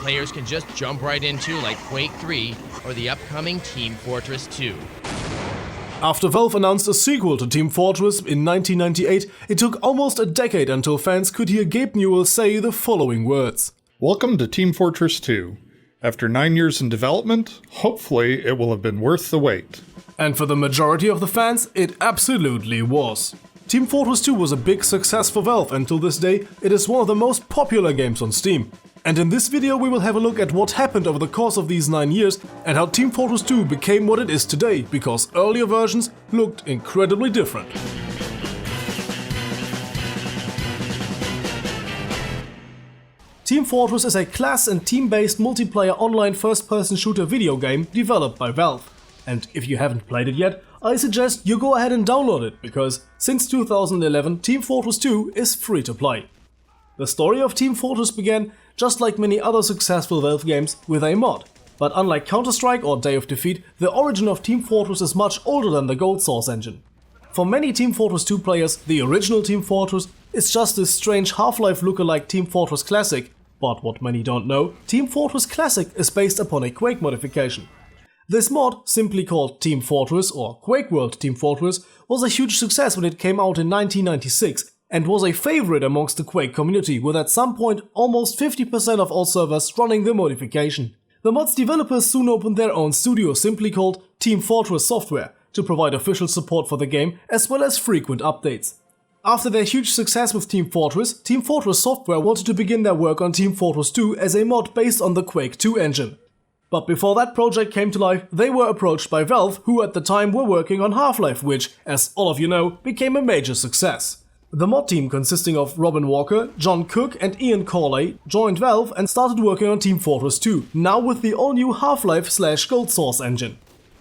players can just jump right into, like Quake 3 or the upcoming Team Fortress 2. After Valve announced a sequel to Team Fortress in 1998, it took almost a decade until fans could hear Gabe Newell say the following words. Welcome to Team Fortress 2. After 9 years in development, hopefully it will have been worth the wait. And for the majority of the fans, it absolutely was. Team Fortress 2 was a big success for Valve, and till this day, it is one of the most popular games on Steam. And in this video we will have a look at what happened over the course of these 9 years and how Team Fortress 2 became what it is today, because earlier versions looked incredibly different. Team Fortress is a class and team-based multiplayer online first-person shooter video game developed by Valve. And if you haven't played it yet, I suggest you go ahead and download it, because since 2011 Team Fortress 2 is free to play. The story of Team Fortress began, just like many other successful Valve games, with a mod. But unlike Counter-Strike or Day of Defeat, the origin of Team Fortress is much older than the Gold Source engine. For many Team Fortress 2 players, the original Team Fortress is just this strange Half-Life lookalike Team Fortress Classic, but what many don't know, Team Fortress Classic is based upon a Quake modification. This mod, simply called Team Fortress or Quake World Team Fortress, was a huge success when it came out in 1996, and was a favorite amongst the Quake community, with at some point almost 50% of all servers running the modification. The mod's developers soon opened their own studio, simply called Team Fortress Software, to provide official support for the game as well as frequent updates. After their huge success with Team Fortress Software wanted to begin their work on Team Fortress 2 as a mod based on the Quake 2 engine. But before that project came to life, they were approached by Valve, who at the time were working on Half-Life, which, as all of you know, became a major success. The mod team, consisting of Robin Walker, John Cook and Ian Corley, joined Valve and started working on Team Fortress 2, now with the all-new Half-Life/Gold Source engine.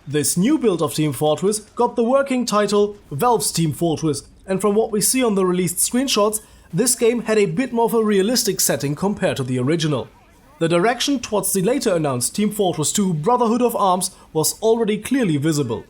This new build of Team Fortress got the working title Valve's Team Fortress, and from what we see on the released screenshots, this game had a bit more of a realistic setting compared to the original. The direction towards the later announced Team Fortress 2 Brotherhood of Arms was already clearly visible.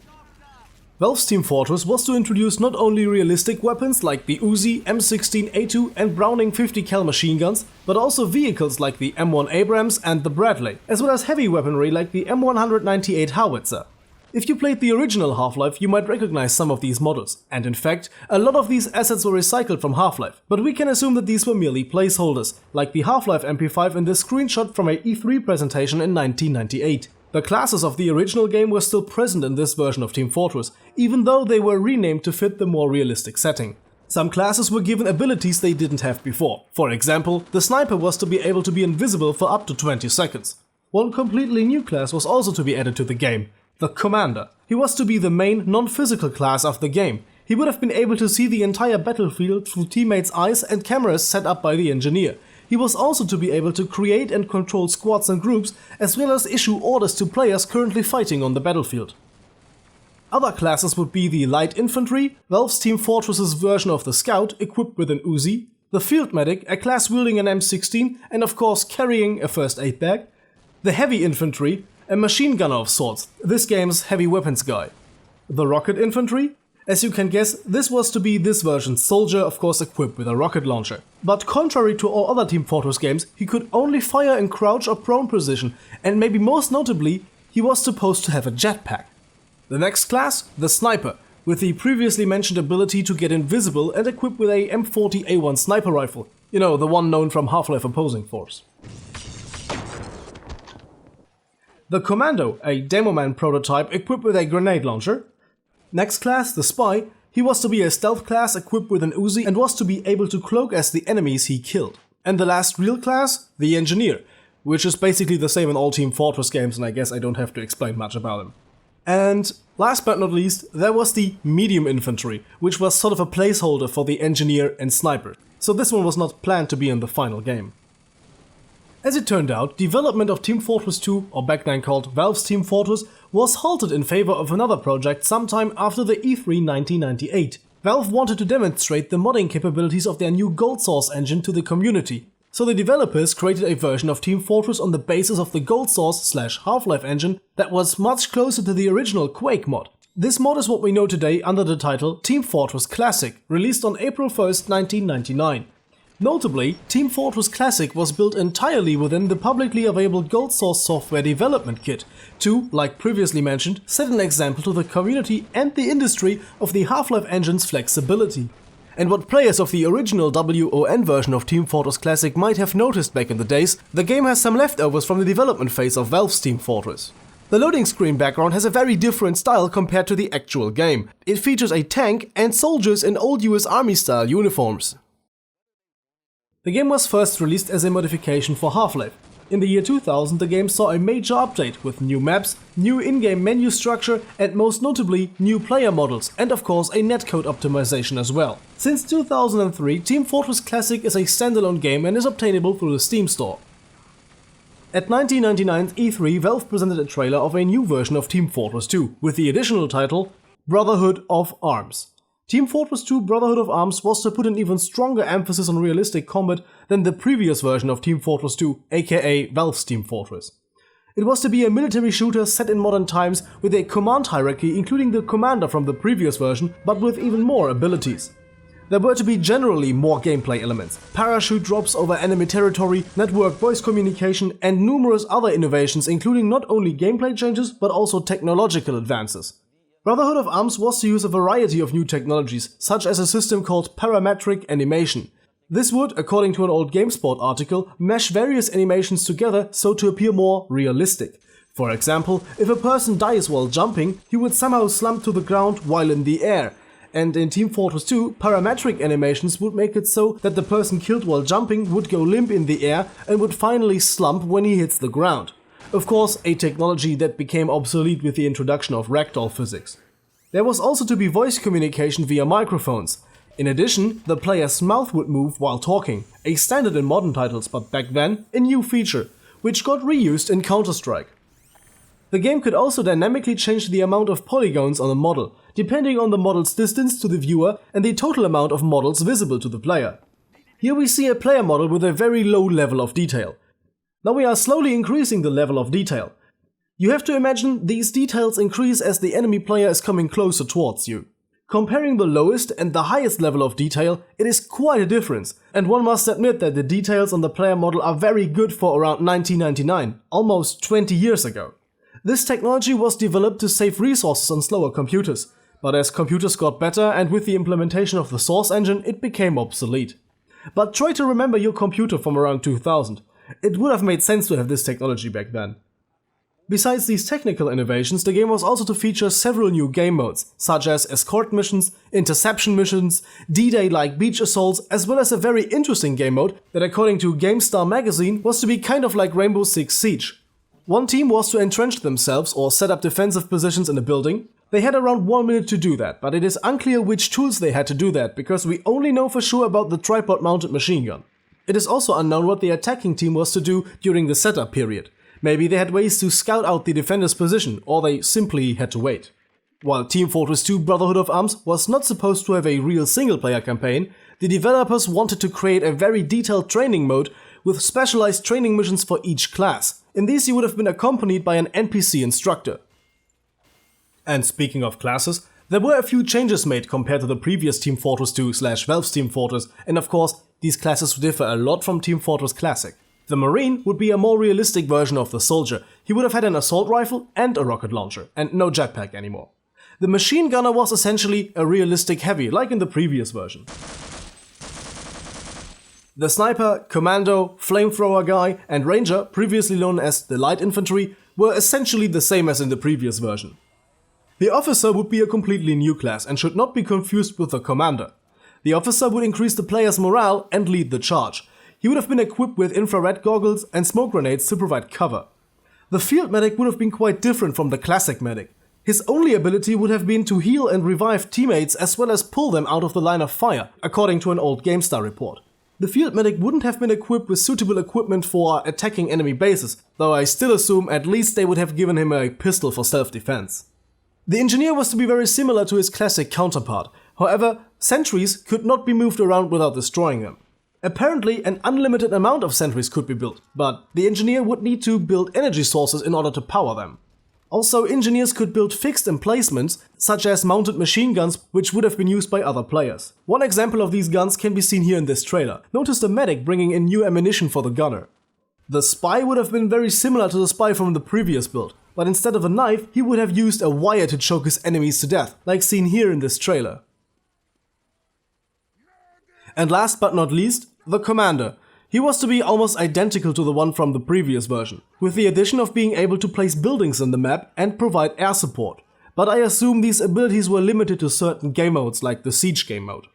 Valve's Team Fortress was to introduce not only realistic weapons like the Uzi, M16A2 and Browning 50 cal machine guns, but also vehicles like the M1 Abrams and the Bradley, as well as heavy weaponry like the M198 howitzer. If you played the original Half-Life, you might recognize some of these models, and in fact, a lot of these assets were recycled from Half-Life, but we can assume that these were merely placeholders, like the Half-Life MP5 in this screenshot from a E3 presentation in 1998. The classes of the original game were still present in this version of Team Fortress, even though they were renamed to fit the more realistic setting. Some classes were given abilities they didn't have before. For example, the sniper was to be able to be invisible for up to 20 seconds. One completely new class was also to be added to the game, the Commander. He was to be the main non-physical class of the game. He would have been able to see the entire battlefield through teammates' eyes and cameras set up by the engineer. He was also to be able to create and control squads and groups, as well as issue orders to players currently fighting on the battlefield. Other classes would be the Light Infantry, Valve's Team Fortress's version of the Scout equipped with an Uzi, the Field Medic, a class wielding an M16 and of course carrying a first aid bag, the Heavy Infantry, a machine gunner of sorts, this game's heavy weapons guy, the Rocket Infantry. As you can guess, this was to be this version's soldier, of course equipped with a rocket launcher. But contrary to all other Team Fortress games, he could only fire in crouch or prone position, and maybe most notably, he was supposed to have a jetpack. The next class, the Sniper, with the previously mentioned ability to get invisible and equipped with a M40A1 sniper rifle, you know, the one known from Half-Life Opposing Force. The Commando, a Demoman prototype equipped with a grenade launcher. Next class, the Spy, he was to be a stealth class equipped with an Uzi and was to be able to cloak as the enemies he killed. And the last real class, the Engineer, which is basically the same in all Team Fortress games, and I guess I don't have to explain much about him. And last but not least, there was the Medium Infantry, which was sort of a placeholder for the Engineer and Sniper, so this one was not planned to be in the final game. As it turned out, development of Team Fortress 2, or back then called Valve's Team Fortress, was halted in favor of another project sometime after the E3 1998. Valve wanted to demonstrate the modding capabilities of their new Gold Source engine to the community, so the developers created a version of Team Fortress on the basis of the Gold Source/Half-Life engine that was much closer to the original Quake mod. This mod is what we know today under the title Team Fortress Classic, released on April 1st, 1999. Notably, Team Fortress Classic was built entirely within the publicly available gold source software development kit to, like previously mentioned, set an example to the community and the industry of the Half-Life engine's flexibility. And what players of the original WON version of Team Fortress Classic might have noticed back in the days, the game has some leftovers from the development phase of Valve's Team Fortress. The loading screen background has a very different style compared to the actual game. It features a tank and soldiers in old US Army style uniforms. The game was first released as a modification for Half-Life. In the year 2000, the game saw a major update with new maps, new in-game menu structure and most notably new player models and of course a netcode optimization as well. Since 2003, Team Fortress Classic is a standalone game and is obtainable through the Steam store. At 1999's E3, Valve presented a trailer of a new version of Team Fortress 2 with the additional title Brotherhood of Arms. Team Fortress 2 Brotherhood of Arms was to put an even stronger emphasis on realistic combat than the previous version of Team Fortress 2, aka Valve's Team Fortress. It was to be a military shooter set in modern times with a command hierarchy including the commander from the previous version, but with even more abilities. There were to be generally more gameplay elements, parachute drops over enemy territory, network voice communication and numerous other innovations including not only gameplay changes but also technological advances. Brotherhood of Arms was to use a variety of new technologies, such as a system called parametric animation. This would, according to an old GameSpot article, mesh various animations together so to appear more realistic. For example, if a person dies while jumping, he would somehow slump to the ground while in the air. And in Team Fortress 2, parametric animations would make it so that the person killed while jumping would go limp in the air and would finally slump when he hits the ground. Of course, a technology that became obsolete with the introduction of ragdoll physics. There was also to be voice communication via microphones. In addition, the player's mouth would move while talking, a standard in modern titles but back then a new feature, which got reused in Counter-Strike. The game could also dynamically change the amount of polygons on a model, depending on the model's distance to the viewer and the total amount of models visible to the player. Here we see a player model with a very low level of detail. Now we are slowly increasing the level of detail. You have to imagine these details increase as the enemy player is coming closer towards you. Comparing the lowest and the highest level of detail, it is quite a difference, and one must admit that the details on the player model are very good for around 1999, almost 20 years ago. This technology was developed to save resources on slower computers, but as computers got better and with the implementation of the Source engine, it became obsolete. But try to remember your computer from around 2000. It would have made sense to have this technology back then. Besides these technical innovations, the game was also to feature several new game modes, such as escort missions, interception missions, D-Day-like beach assaults, as well as a very interesting game mode that according to GameStar magazine was to be kind of like Rainbow Six Siege. One team was to entrench themselves or set up defensive positions in a building. They had around 1 minute to do that, but it is unclear which tools they had to do that, because we only know for sure about the tripod-mounted machine gun. It is also unknown what the attacking team was to do during the setup period. Maybe they had ways to scout out the defender's position, or they simply had to wait. While Team Fortress 2 Brotherhood of Arms was not supposed to have a real single-player campaign, the developers wanted to create a very detailed training mode with specialized training missions for each class. In these you would have been accompanied by an NPC instructor. And speaking of classes, there were a few changes made compared to the previous Team Fortress 2/Valve's Team Fortress, and of course, these classes differ a lot from Team Fortress Classic. The Marine would be a more realistic version of the soldier. He would have had an assault rifle and a rocket launcher, and no jetpack anymore. The machine gunner was essentially a realistic heavy, like in the previous version. The sniper, commando, flamethrower guy, and ranger, previously known as the light infantry, were essentially the same as in the previous version. The officer would be a completely new class and should not be confused with the commander. The officer would increase the player's morale and lead the charge. He would have been equipped with infrared goggles and smoke grenades to provide cover. The field medic would have been quite different from the classic medic. His only ability would have been to heal and revive teammates as well as pull them out of the line of fire, according to an old GameStar report. The field medic wouldn't have been equipped with suitable equipment for attacking enemy bases, though I still assume at least they would have given him a pistol for self-defense. The engineer was to be very similar to his classic counterpart. However, sentries could not be moved around without destroying them. Apparently, an unlimited amount of sentries could be built, but the engineer would need to build energy sources in order to power them. Also, engineers could build fixed emplacements, such as mounted machine guns, which would have been used by other players. One example of these guns can be seen here in this trailer. Notice the medic bringing in new ammunition for the gunner. The spy would have been very similar to the spy from the previous build, but instead of a knife, he would have used a wire to choke his enemies to death, like seen here in this trailer. And last but not least, the commander. He was to be almost identical to the one from the previous version, with the addition of being able to place buildings on the map and provide air support. But I assume these abilities were limited to certain game modes, like the Siege game mode.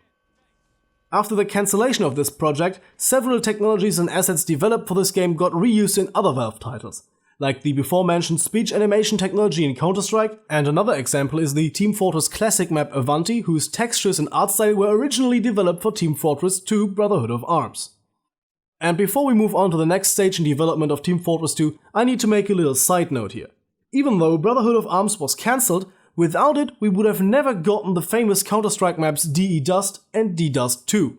After the cancellation of this project, several technologies and assets developed for this game got reused in other Valve titles, like the before-mentioned speech animation technology in Counter-Strike, and another example is the Team Fortress classic map Avanti, whose textures and art style were originally developed for Team Fortress 2 Brotherhood of Arms. And before we move on to the next stage in development of Team Fortress 2, I need to make a little side note here. Even though Brotherhood of Arms was cancelled, without it we would have never gotten the famous Counter-Strike maps DE Dust and D-Dust 2.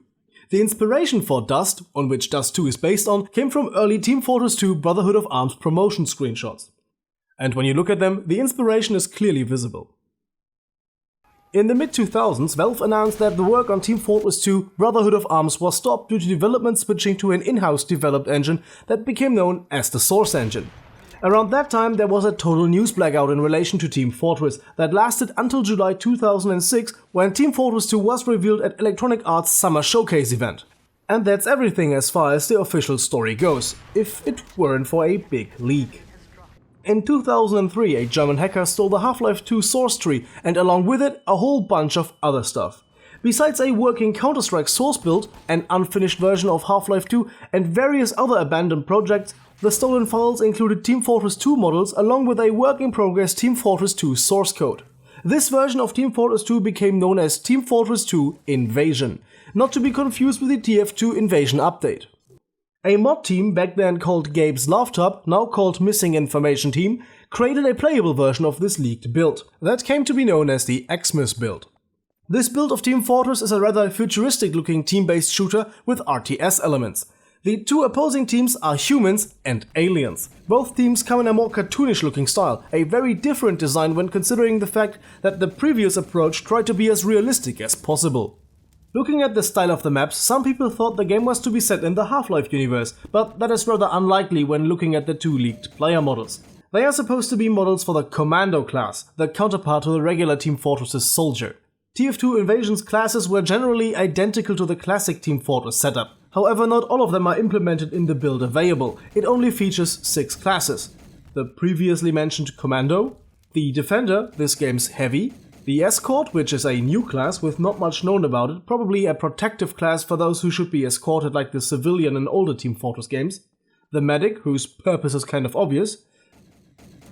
The inspiration for Dust, on which Dust 2 is based on, came from early Team Fortress 2 Brotherhood of Arms promotion screenshots. And when you look at them, the inspiration is clearly visible. In the mid-2000s, Valve announced that the work on Team Fortress 2 Brotherhood of Arms was stopped due to development switching to an in-house developed engine that became known as the Source Engine. Around that time there was a total news blackout in relation to Team Fortress that lasted until July 2006, when Team Fortress 2 was revealed at Electronic Arts' Summer Showcase event. And that's everything as far as the official story goes, if it weren't for a big leak. In 2003, a German hacker stole the Half-Life 2 source tree and along with it a whole bunch of other stuff. Besides a working Counter-Strike source build, an unfinished version of Half-Life 2 and various other abandoned projects, the stolen files included Team Fortress 2 models along with a work-in-progress Team Fortress 2 source code. This version of Team Fortress 2 became known as Team Fortress 2 Invasion, not to be confused with the TF2 Invasion update. A mod team, back then called Gabe's Laptop, now called Missing Information Team, created a playable version of this leaked build. That came to be known as the Xmas build. This build of Team Fortress is a rather futuristic-looking team-based shooter with RTS elements. The two opposing teams are humans and aliens. Both teams come in a more cartoonish-looking style, a very different design when considering the fact that the previous approach tried to be as realistic as possible. Looking at the style of the maps, some people thought the game was to be set in the Half-Life universe, but that is rather unlikely when looking at the two leaked player models. They are supposed to be models for the Commando class, the counterpart to the regular Team Fortress's Soldier. TF2 Invasion's classes were generally identical to the classic Team Fortress setup. However, not all of them are implemented in the build available. It only features 6 classes. The previously mentioned Commando, the Defender, this game's Heavy, the Escort, which is a new class with not much known about it, probably a protective class for those who should be escorted like the civilian in older Team Fortress games, the Medic, whose purpose is kind of obvious,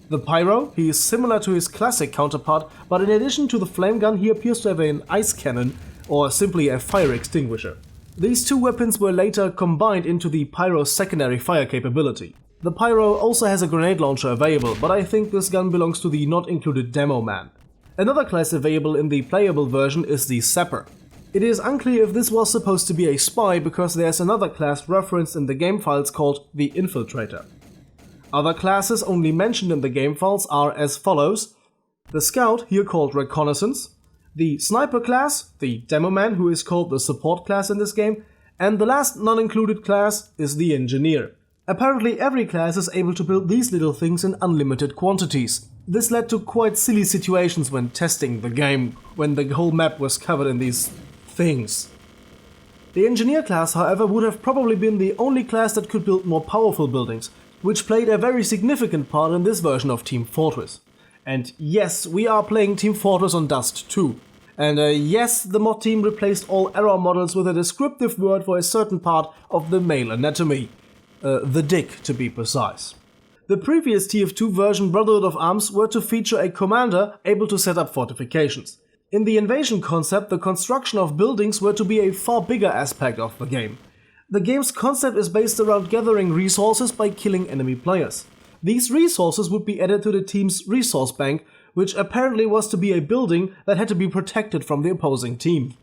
the Pyro, he is similar to his classic counterpart, but in addition to the flame gun he appears to have an ice cannon, or simply a fire extinguisher. These two weapons were later combined into the Pyro's secondary fire capability. The Pyro also has a grenade launcher available, but I think this gun belongs to the not included Demo Man. Another class available in the playable version is the Sapper. It is unclear if this was supposed to be a spy because there's another class referenced in the game files called the Infiltrator. Other classes only mentioned in the game files are as follows: the Scout, here called Reconnaissance, the Sniper class, the Demo Man, who is called the Support class in this game, and the last non-included class is the Engineer. Apparently every class is able to build these little things in unlimited quantities. This led to quite silly situations when testing the game, when the whole map was covered in these things. The Engineer class, however, would have probably been the only class that could build more powerful buildings, which played a very significant part in this version of Team Fortress. And yes, we are playing Team Fortress on Dust 2. And yes, the mod team replaced all error models with a descriptive word for a certain part of the male anatomy. The dick, to be precise. The previous TF2 version Brotherhood of Arms were to feature a commander able to set up fortifications. In the invasion concept, the construction of buildings were to be a far bigger aspect of the game. The game's concept is based around gathering resources by killing enemy players. These resources would be added to the team's resource bank, which apparently was to be a building that had to be protected from the opposing team.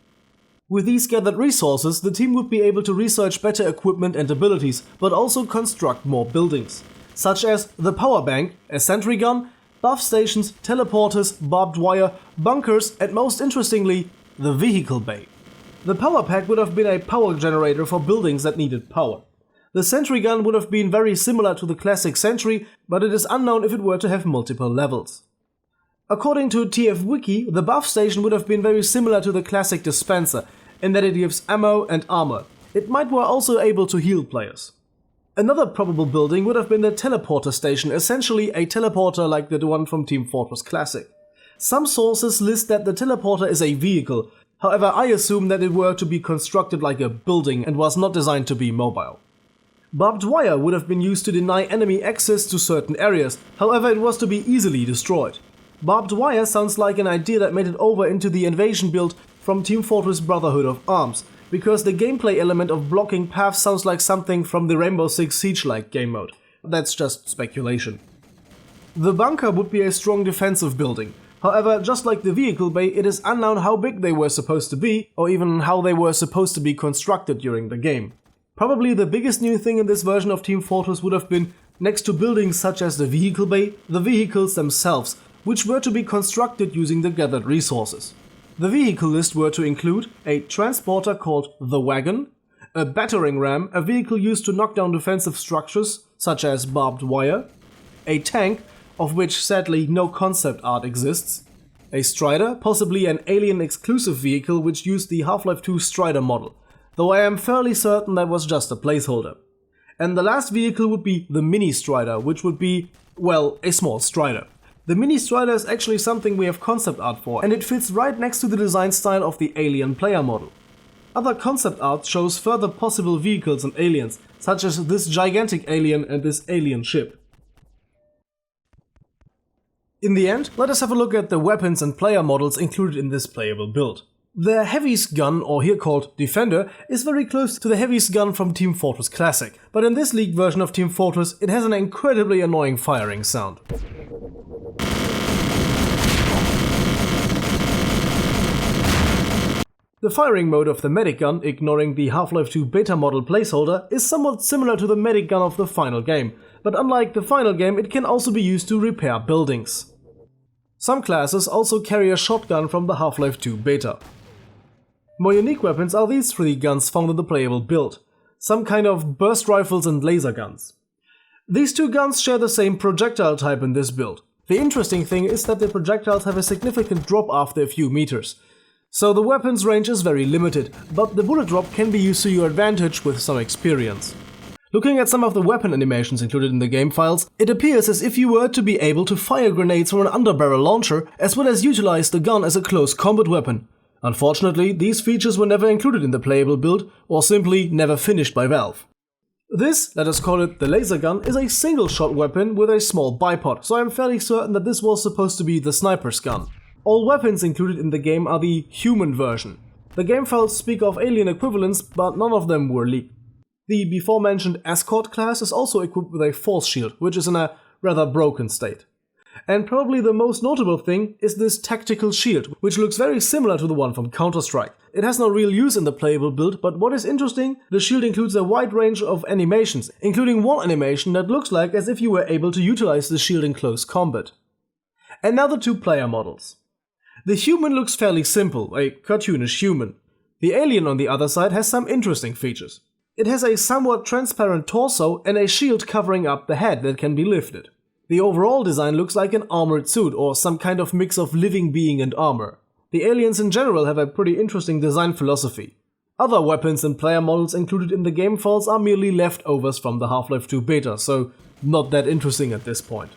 With these gathered resources, the team would be able to research better equipment and abilities, but also construct more buildings, such as the power bank, a sentry gun, buff stations, teleporters, barbed wire, bunkers, and most interestingly, the vehicle bay. The power pack would have been a power generator for buildings that needed power. The sentry gun would have been very similar to the classic sentry, but it is unknown if it were to have multiple levels. According to TF Wiki, the buff station would have been very similar to the classic dispenser, in that it gives ammo and armor. It might were also able to heal players. Another probable building would have been the teleporter station, essentially a teleporter like the one from Team Fortress Classic. Some sources list that the teleporter is a vehicle, however I assume that it were to be constructed like a building and was not designed to be mobile. Barbed wire would have been used to deny enemy access to certain areas, however it was to be easily destroyed. Barbed wire sounds like an idea that made it over into the invasion build from Team Fortress Brotherhood of Arms, because the gameplay element of blocking paths sounds like something from the Rainbow Six Siege-like game mode. That's just speculation. The bunker would be a strong defensive building. However, just like the vehicle bay, it is unknown how big they were supposed to be, or even how they were supposed to be constructed during the game. Probably the biggest new thing in this version of Team Fortress would have been, next to buildings such as the vehicle bay, the vehicles themselves, which were to be constructed using the gathered resources. The vehicle list were to include a transporter called the Wagon, a battering ram, a vehicle used to knock down defensive structures such as barbed wire, a tank, of which sadly no concept art exists, a Strider, possibly an Alien exclusive vehicle which used the Half-Life 2 Strider model, though I am fairly certain that was just a placeholder. And the last vehicle would be the Mini Strider, which would be, well, a small Strider. The Mini Strider is actually something we have concept art for, and it fits right next to the design style of the Alien player model. Other concept art shows further possible vehicles and aliens, such as this gigantic alien and this alien ship. In the end, let us have a look at the weapons and player models included in this playable build. The Heavy's gun, or here called Defender, is very close to the Heavy's gun from Team Fortress Classic, but in this leaked version of Team Fortress it has an incredibly annoying firing sound. The firing mode of the medic gun, ignoring the Half-Life 2 beta model placeholder, is somewhat similar to the medic gun of the final game, but unlike the final game it can also be used to repair buildings. Some classes also carry a shotgun from the Half-Life 2 beta. More unique weapons are these three guns found in the playable build, some kind of burst rifles and laser guns. These two guns share the same projectile type in this build. The interesting thing is that the projectiles have a significant drop after a few meters, so the weapon's range is very limited, but the bullet drop can be used to your advantage with some experience. Looking at some of the weapon animations included in the game files, it appears as if you were to be able to fire grenades from an underbarrel launcher, as well as utilize the gun as a close combat weapon. Unfortunately, these features were never included in the playable build, or simply never finished by Valve. This, let us call it the laser gun, is a single-shot weapon with a small bipod, so I am fairly certain that this was supposed to be the sniper's gun. All weapons included in the game are the human version. The game files speak of alien equivalents, but none of them were leaked. The before-mentioned escort class is also equipped with a force shield, which is in a rather broken state. And probably the most notable thing is this tactical shield, which looks very similar to the one from Counter-Strike. It has no real use in the playable build, but what is interesting, the shield includes a wide range of animations, including one animation that looks like as if you were able to utilize the shield in close combat. And now the two player models. The human looks fairly simple, a cartoonish human. The alien on the other side has some interesting features. It has a somewhat transparent torso and a shield covering up the head that can be lifted. The overall design looks like an armored suit or some kind of mix of living being and armor. The aliens in general have a pretty interesting design philosophy. Other weapons and player models included in the game files are merely leftovers from the Half-Life 2 beta, so not that interesting at this point.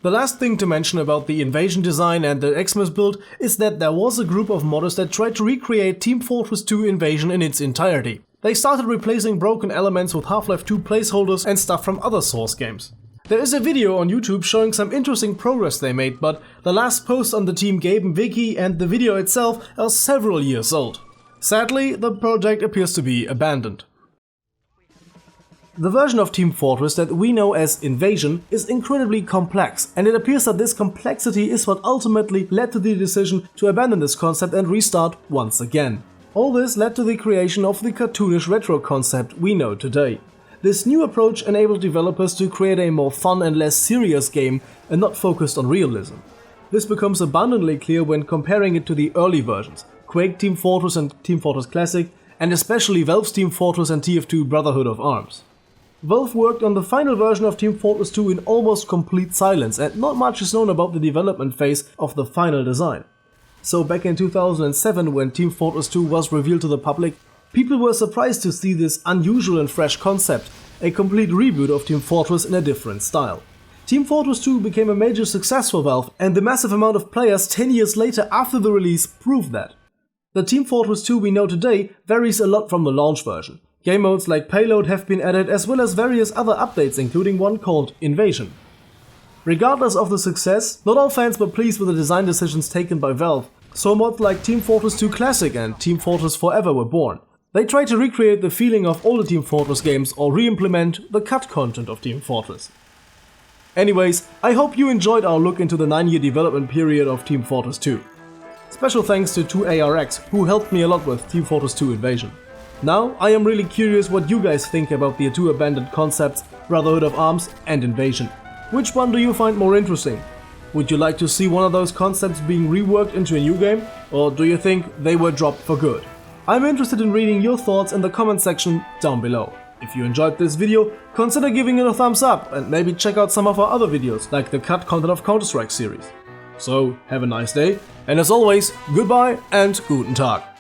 The last thing to mention about the invasion design and the Xmas build is that there was a group of modders that tried to recreate Team Fortress 2 Invasion in its entirety. They started replacing broken elements with Half-Life 2 placeholders and stuff from other Source games. There is a video on YouTube showing some interesting progress they made, but the last post on the Team Gaben wiki and the video itself are several years old. Sadly, the project appears to be abandoned. The version of Team Fortress that we know as Invasion is incredibly complex, and it appears that this complexity is what ultimately led to the decision to abandon this concept and restart once again. All this led to the creation of the cartoonish retro concept we know today. This new approach enabled developers to create a more fun and less serious game and not focused on realism. This becomes abundantly clear when comparing it to the early versions, Quake Team Fortress and Team Fortress Classic, and especially Valve's Team Fortress and TF2 Brotherhood of Arms. Valve worked on the final version of Team Fortress 2 in almost complete silence, and not much is known about the development phase of the final design. So back in 2007, when Team Fortress 2 was revealed to the public, people were surprised to see this unusual and fresh concept, a complete reboot of Team Fortress in a different style. Team Fortress 2 became a major success for Valve, and the massive amount of players 10 years later after the release proved that. The Team Fortress 2 we know today varies a lot from the launch version. Game modes like Payload have been added, as well as various other updates, including one called Invasion. Regardless of the success, not all fans were pleased with the design decisions taken by Valve, so mods like Team Fortress 2 Classic and Team Fortress Forever were born. They tried to recreate the feeling of older Team Fortress games or re-implement the cut content of Team Fortress. Anyways, I hope you enjoyed our look into the 9-year development period of Team Fortress 2. Special thanks to 2ARX, who helped me a lot with Team Fortress 2 Invasion. Now, I am really curious what you guys think about the two abandoned concepts, Brotherhood of Arms and Invasion. Which one do you find more interesting? Would you like to see one of those concepts being reworked into a new game, or do you think they were dropped for good? I'm interested in reading your thoughts in the comment section down below. If you enjoyed this video, consider giving it a thumbs up and maybe check out some of our other videos like the cut content of Counter-Strike series. So, have a nice day, and as always, goodbye and guten Tag.